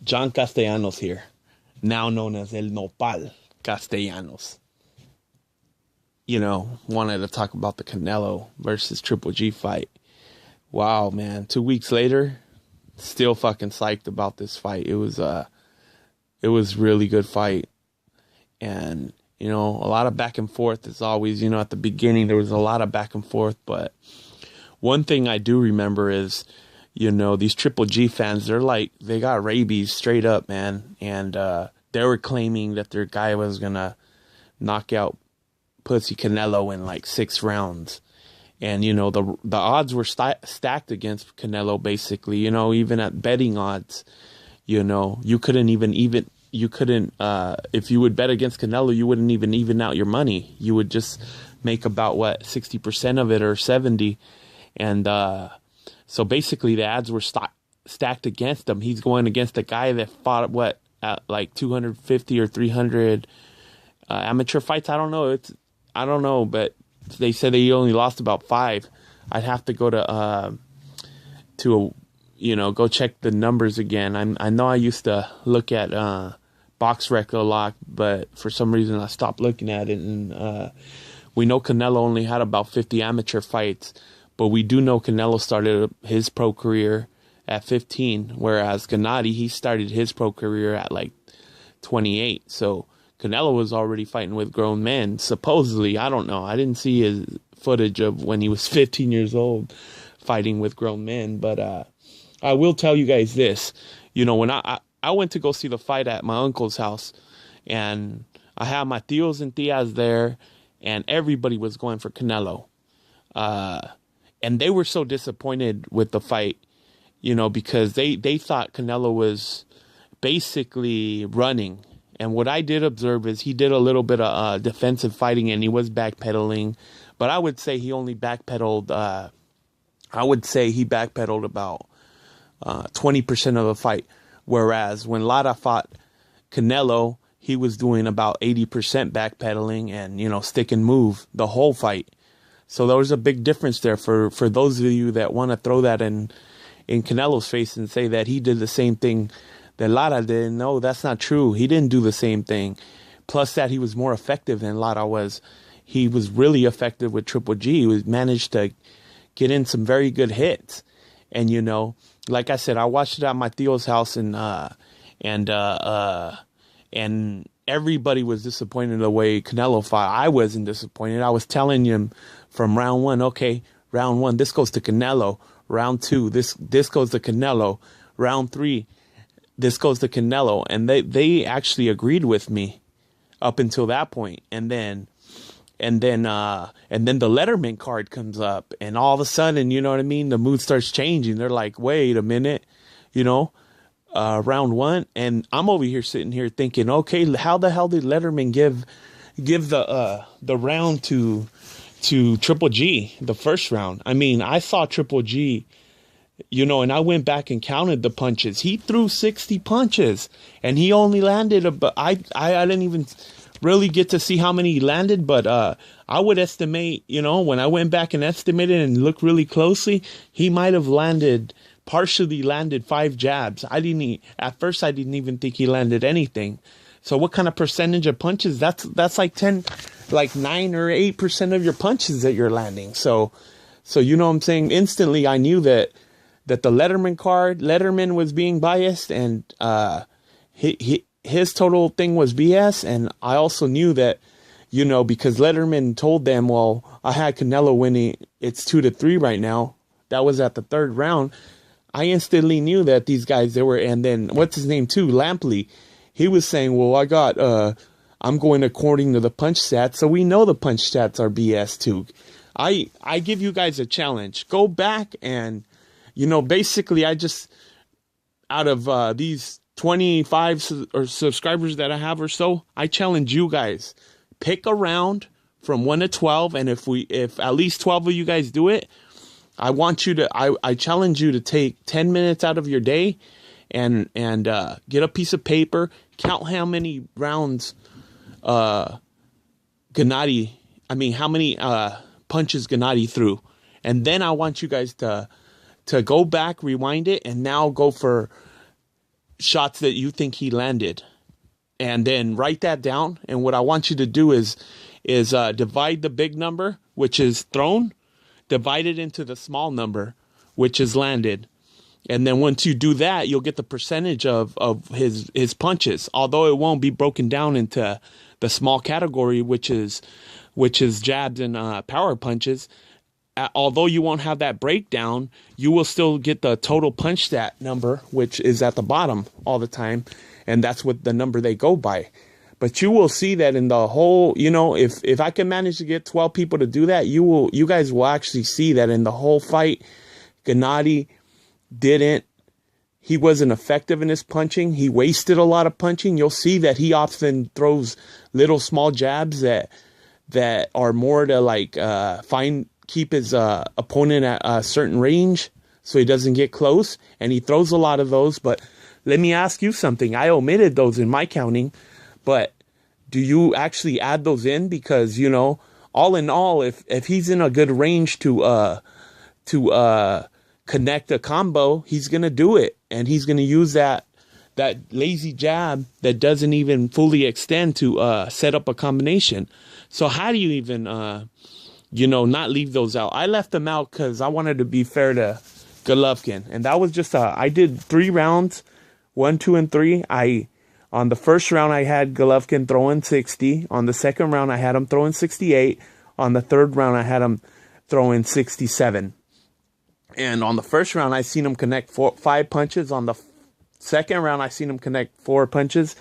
John Castellanos here, now known as El Nopal Castellanos. Wanted to talk about the Canelo versus Triple G fight. Wow, man. 2 weeks later, still fucking psyched about this fight. It was really good fight. And, a lot of back and forth as always. At the beginning, there was a lot of back and forth. But one thing I do remember is, these Triple G fans, they got rabies straight up, man. And they were claiming that their guy was going to knock out Pussy Canelo in like 6 rounds. And, the odds were stacked against Canelo, basically. Even at betting odds, you couldn't if you would bet against Canelo, you wouldn't even out your money. You would just make about, 60% of it or 70. And so basically the odds were stacked against him. He's going against a guy that fought, at like 250 or 300 amateur fights. I don't know, but they said that he only lost about 5. I'd have to go go check the numbers again. I know I used to look at BoxRec a lot, but for some reason I stopped looking at it. And we know Canelo only had about 50 amateur fights, but we do know Canelo started his pro career at 15, whereas Gennady, he started his pro career at like 28. So Canelo was already fighting with grown men, supposedly. I don't know. I didn't see his footage of when he was 15 years old fighting with grown men. But I will tell you guys this. When I went to go see the fight at my uncle's house, and I had my tios and tias there, and everybody was going for Canelo. And they were so disappointed with the fight, because they thought Canelo was basically running. And what I did observe is he did a little bit of defensive fighting, and he was backpedaling. But I would say he only backpedaled. He backpedaled about 20% of the fight. Whereas when Lara fought Canelo, he was doing about 80% backpedaling and, stick and move the whole fight. So there was a big difference there for those of you that want to throw that in Canelo's face and say that he did the same thing that Lara did. No, that's not true. He didn't do the same thing. Plus that he was more effective than Lara was. He was really effective with Triple G. He managed to get in some very good hits. And, like I said, I watched it at my Theo's house, and everybody was disappointed the way Canelo fought. I wasn't disappointed. I was telling him from round 1, okay, round 1, this goes to Canelo. Round 2, this goes to Canelo. Round 3, this goes to Canelo. And they actually agreed with me up until that point. And then the Letterman card comes up, and all of a sudden, you know what I mean? The mood starts changing. They're like, wait a minute, round 1. And I'm over here sitting here thinking, okay, how the hell did Letterman give the round to Triple G, the first round? I mean, I saw Triple G, and I went back and counted the punches. He threw 60 punches, and he only landed I didn't even really get to see how many he landed, but I would estimate, when I went back and estimated and looked really closely, he might have partially landed 5 jabs. At first I didn't even think he landed anything. So what kind of percentage of punches? That's like 9 or 8% of your punches that you're landing. So you know what I'm saying? Instantly I knew that the Letterman was being biased, and his total thing was BS. And I also knew that, because Letterman told them, well, I had Canelo winning. It's 2-3 right now. That was at the 3rd round. I instantly knew that these guys, and then what's his name too? Lampley. He was saying, well, I'm going according to the punch stats. So we know the punch stats are BS too. I give you guys a challenge. Go back and, basically I just, out of these 25 or subscribers that I have or so, I challenge you guys. Pick a round from 1 to 12. And if at least 12 of you guys do it, I challenge you to take 10 minutes out of your day and get a piece of paper, count how many rounds how many punches Gennady threw. And then I want you guys to go back, rewind it, and now go for shots that you think he landed, and then write that down. And what I want you to do is divide the big number, which is thrown, divide it into the small number, which is landed. And then once you do that, you'll get the percentage of his punches, although it won't be broken down into the small category, which is jabs and power punches. Although you won't have that breakdown, you will still get the total punch stat number, which is at the bottom all the time. And that's what the number they go by. But you will see that in the whole, if I can manage to get 12 people to do that, you guys will actually see that in the whole fight, Gennady he wasn't effective in his punching. He wasted a lot of punching. You'll see that he often throws little small jabs that are more to keep his opponent at a certain range so he doesn't get close. And he throws a lot of those. But let me ask you something. I omitted those in my counting, but do you actually add those in? Because, all in all, if he's in a good range to connect a combo, he's going to do it. And he's going to use that lazy jab that doesn't even fully extend to set up a combination. So how do you even, not leave those out? I left them out because I wanted to be fair to Golovkin. And that was just, I did 3 rounds, 1, 2, and 3. On the first round, I had Golovkin throwing 60. On the second round, I had him throwing 68. On the third round, I had him throwing 67. And on the first round, I seen him connect 5 punches. On the second round, I seen him connect 4 punches.